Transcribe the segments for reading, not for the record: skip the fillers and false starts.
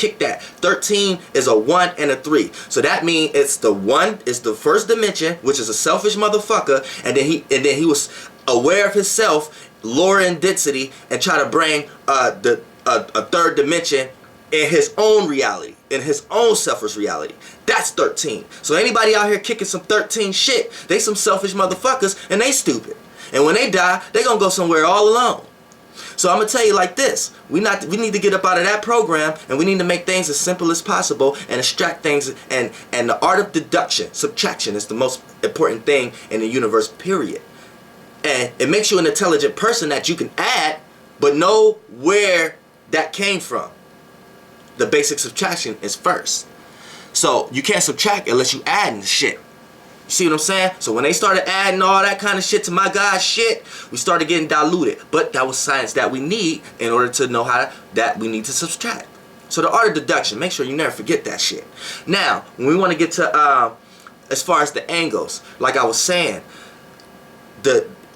Kick that. 13 is a 1 and a 3. So that means it's the 1 is the first dimension, which is a selfish motherfucker, and then he was aware of himself, lower in density, and try to bring a third dimension in his own reality, in his own selfish reality. That's 13. So anybody out here kicking some 13 shit, they some selfish motherfuckers and they stupid. And when they die, they gonna go somewhere all alone. So I'm gonna tell you like this: we need to get up out of that program, and we need to make things as simple as possible and extract things. And the art of deduction, subtraction, is the most important thing in the universe. Period. And it makes you an intelligent person that you can add, but know where that came from. The basic subtraction is first. So you can't subtract unless you add shit. You see what I'm saying? So when they started adding all that kind of shit to my God's shit, we started getting diluted. But that was science that we need in order to know that we need to subtract. So the art of deduction, make sure you never forget that shit. Now, when we want to get to as far as the angles, like I was saying,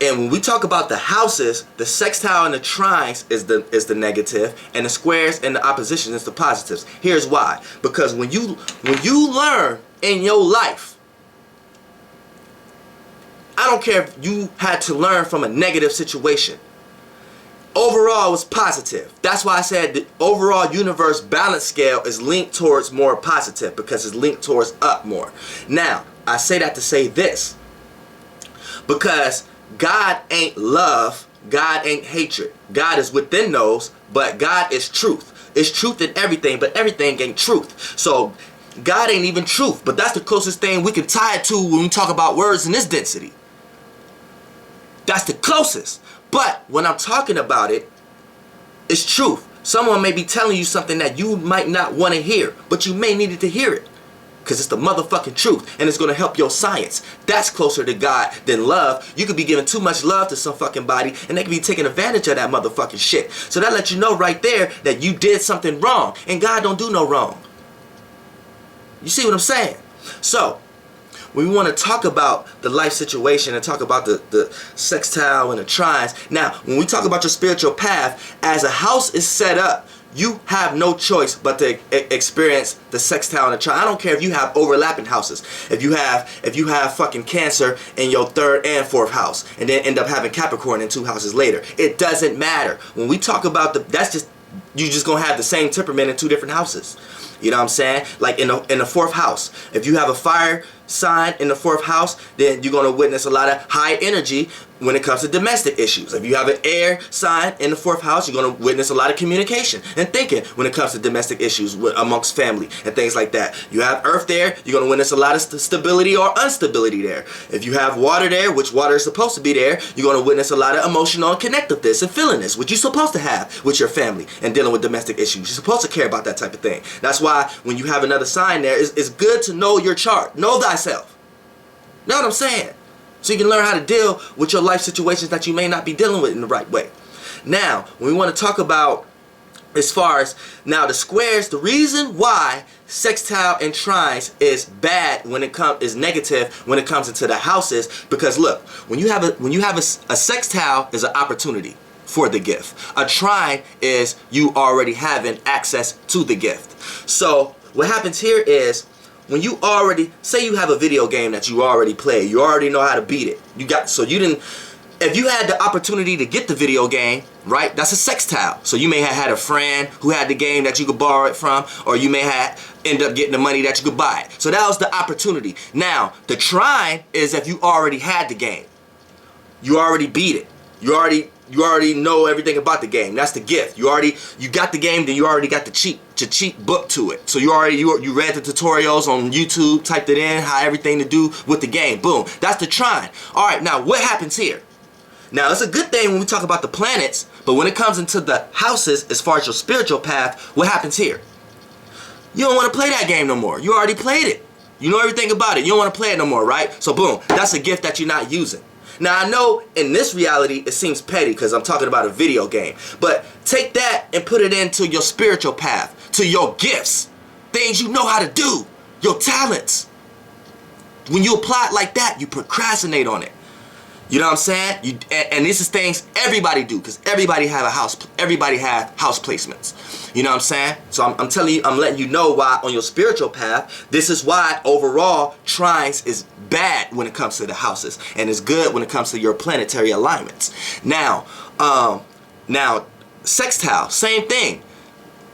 and when we talk about the houses, the sextile and the trines is the negative, and the squares and the opposition is the positives. Here's why. Because when you learn in your life, I don't care if you had to learn from a negative situation. Overall, it was positive. That's why I said the overall universe balance scale is linked towards more positive, because it's linked towards up more. Now, I say that to say this, because God ain't love, God ain't hatred. God is within those, but God is truth. It's truth in everything, but everything ain't truth. So God ain't even truth, but that's the closest thing we can tie it to when we talk about words in this density. That's the closest. But when I'm talking about it, it's truth. Someone may be telling you something that you might not want to hear, but you may need to hear it, because it's the motherfucking truth, and it's going to help your science. That's closer to God than love. You could be giving too much love to some fucking body, and they could be taking advantage of that motherfucking shit. So that lets you know right there that you did something wrong, and God don't do no wrong. You see what I'm saying? So we want to talk about the life situation and talk about the sextile and the trines. Now, when we talk about your spiritual path, as a house is set up, you have no choice but to experience the sextile and the trine. I don't care if you have overlapping houses. If you have fucking Cancer in your 3rd and 4th house, and then end up having Capricorn in 2 houses later. It doesn't matter. When we talk about you just gonna have the same temperament in 2 different houses. You know what I'm saying? Like in the 4th house, if you have a fire sign in the 4th house, then you're going to witness a lot of high energy when it comes to domestic issues. If you have an air sign in the 4th house, you're going to witness a lot of communication and thinking when it comes to domestic issues amongst family and things like that. You have earth there, you're going to witness a lot of stability or instability there. If you have water there, which water is supposed to be there, you're going to witness a lot of emotional and connectiveness and feelingness, which you're supposed to have with your family and dealing with domestic issues. You're supposed to care about that type of thing. That's why when you have another sign there, it's good to know your chart. Know thyself. Know what I'm saying? So you can learn how to deal with your life situations that you may not be dealing with in the right way. Now, when we want to talk about as far as now the squares, the reason why sextile and trines is bad when it is negative when it comes into the houses, because look, when you have a sextile is an opportunity for the gift. A trine is you already having access to the gift. So what happens here is, when you already, say you have a video game that you already played, you already know how to beat it. If you had the opportunity to get the video game, right, that's a sextile. So you may have had a friend who had the game that you could borrow it from, or you may have end up getting the money that you could buy it. So that was the opportunity. Now, the trine is if you already had the game. You already beat it. You already know everything about the game. That's the gift. You got the game, then you already got the cheat book to it. So you read the tutorials on YouTube, typed it in, how everything to do with the game. Boom. That's the trine. All right, now what happens here? Now, it's a good thing when we talk about the planets, but when it comes into the houses, as far as your spiritual path, what happens here? You don't want to play that game no more. You already played it. You know everything about it. You don't want to play it no more, right? So boom, that's a gift that you're not using. Now, I know in this reality it seems petty because I'm talking about a video game, but take that and put it into your spiritual path, to your gifts, things you know how to do, your talents. When you apply it like that, you procrastinate on it. You know what I'm saying? And this is things everybody do, because everybody have house placements. You know what I'm saying? So I'm telling you, I'm letting you know why on your spiritual path, this is why overall trines is bad when it comes to the houses, and it's good when it comes to your planetary alignments. Now sextile, same thing.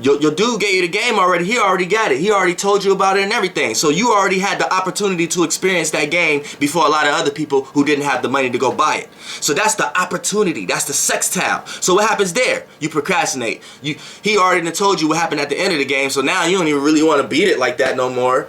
Your dude gave you the game already. He already got it. He already told you about it and everything. So you already had the opportunity to experience that game before a lot of other people who didn't have the money to go buy it. So that's the opportunity. That's the sextile. So what happens there? You procrastinate. He already done told you what happened at the end of the game. So now you don't even really want to beat it like that no more.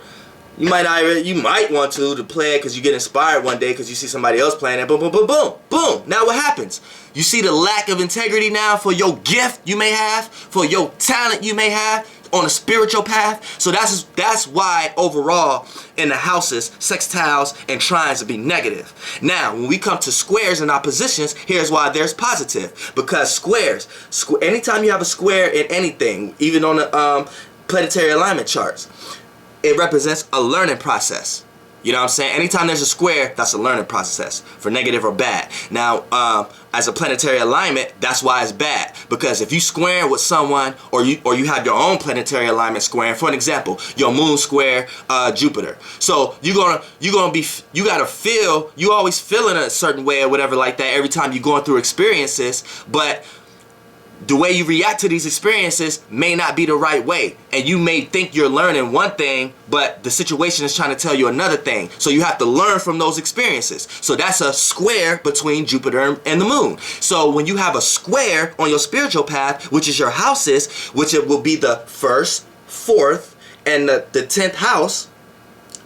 You might want to play it because you get inspired one day because you see somebody else playing it. Boom, boom, boom, boom, boom. Now what happens? You see the lack of integrity now for your gift you may have, for your talent you may have on a spiritual path. So that's why overall in the houses, sextiles and trines will be negative. Now when we come to squares and oppositions, here's why there's positive. Because squares, anytime you have a square in anything, even on the planetary alignment charts, it represents a learning process. You know what I'm saying? Anytime there's a square, that's a learning process, for negative or bad. Now, as a planetary alignment, that's why it's bad. Because if you square with someone, or you have your own planetary alignment squaring, for an example, your moon square Jupiter. So you always feel in a certain way or whatever like that every time you're going through experiences, but the way you react to these experiences may not be the right way. And you may think you're learning one thing, but the situation is trying to tell you another thing. So you have to learn from those experiences. So that's a square between Jupiter and the moon. So when you have a square on your spiritual path, which is your houses, which it will be the 1st, 4th, and the 10th house,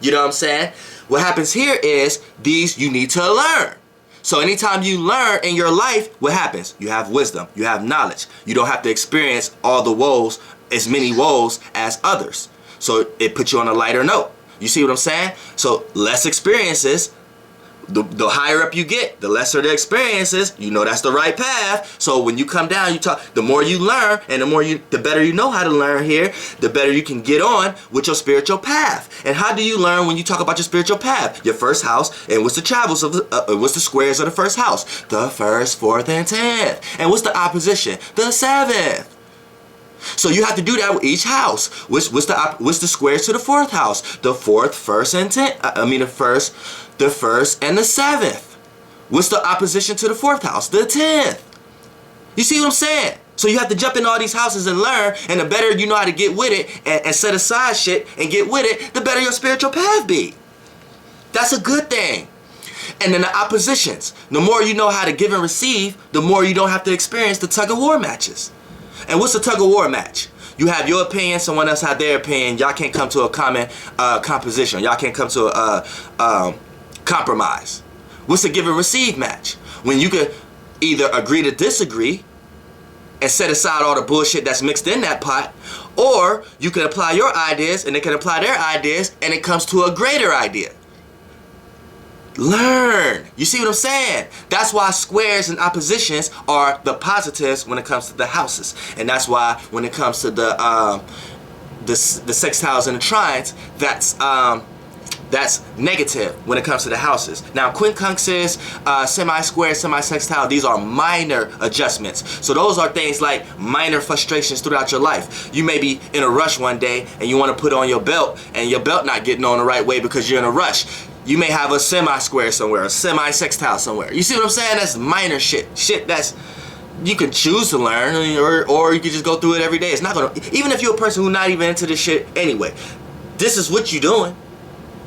you know what I'm saying? What happens here is these you need to learn. So anytime you learn in your life, what happens? You have wisdom, you have knowledge. You don't have to experience all the woes, as many woes as others. So it puts you on a lighter note. You see what I'm saying? So less experiences, the higher up you get, the lesser the experiences, you know that's the right path. So when you come down, you talk, the more you learn and the better you know how to learn here, the better you can get on with your spiritual path. And how do you learn when you talk about your spiritual path? Your first house, and what's the travels of what's the squares of the first house? The 1st, 4th, and 10th. And what's the opposition? The 7th. So you have to do that with each house. What's the squares to the 4th house? The 4th, 1st, and 10th. The 1st and the 7th. What's the opposition to the 4th house? The 10th. You see what I'm saying? So you have to jump in all these houses and learn, and the better you know how to get with it and set aside shit and get with it, the better your spiritual path be. That's a good thing. And then the oppositions. The more you know how to give and receive, the more you don't have to experience the tug-of-war matches. And what's a tug-of-war match? You have your opinion, someone else have their opinion. Y'all can't come to a common composition. Y'all can't come to a compromise. What's a give and receive match? When you could either agree to disagree and set aside all the bullshit that's mixed in that pot, or you can apply your ideas and they can apply their ideas and it comes to a greater idea. Learn. You see what I'm saying? That's why squares and oppositions are the positives when it comes to the houses. And that's why when it comes to the sextiles and the trines, that's negative when it comes to the houses. Now, quincunxes, semi-square, semi-sextile, these are minor adjustments. So those are things like minor frustrations throughout your life. You may be in a rush one day and you want to put on your belt and your belt not getting on the right way because you're in a rush. You may have a semi-square somewhere, a semi-sextile somewhere. You see what I'm saying? That's minor shit. Shit that's you can choose to learn, or you can just go through it every day. It's not gonna, even if you're a person who's not even into this shit anyway, this is what you're doing.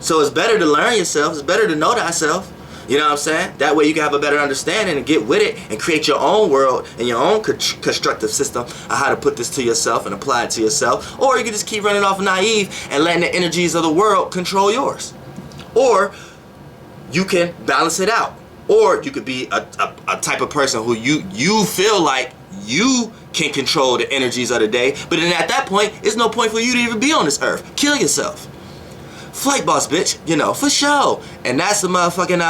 So it's better to learn yourself. It's better to know thyself. You know what I'm saying? That way you can have a better understanding and get with it and create your own world and your own constructive system of how to put this to yourself and apply it to yourself. Or you can just keep running off naive and letting the energies of the world control yours. Or you can balance it out. Or you could be a type of person who you feel like you can control the energies of the day. But then at that point, it's no point for you to even be on this earth. Kill yourself. Flight boss, bitch, you know, for sure. And that's the motherfucking,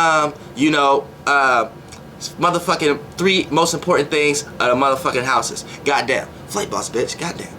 motherfucking 3 most important things of the motherfucking houses. Goddamn. Flight boss, bitch, goddamn.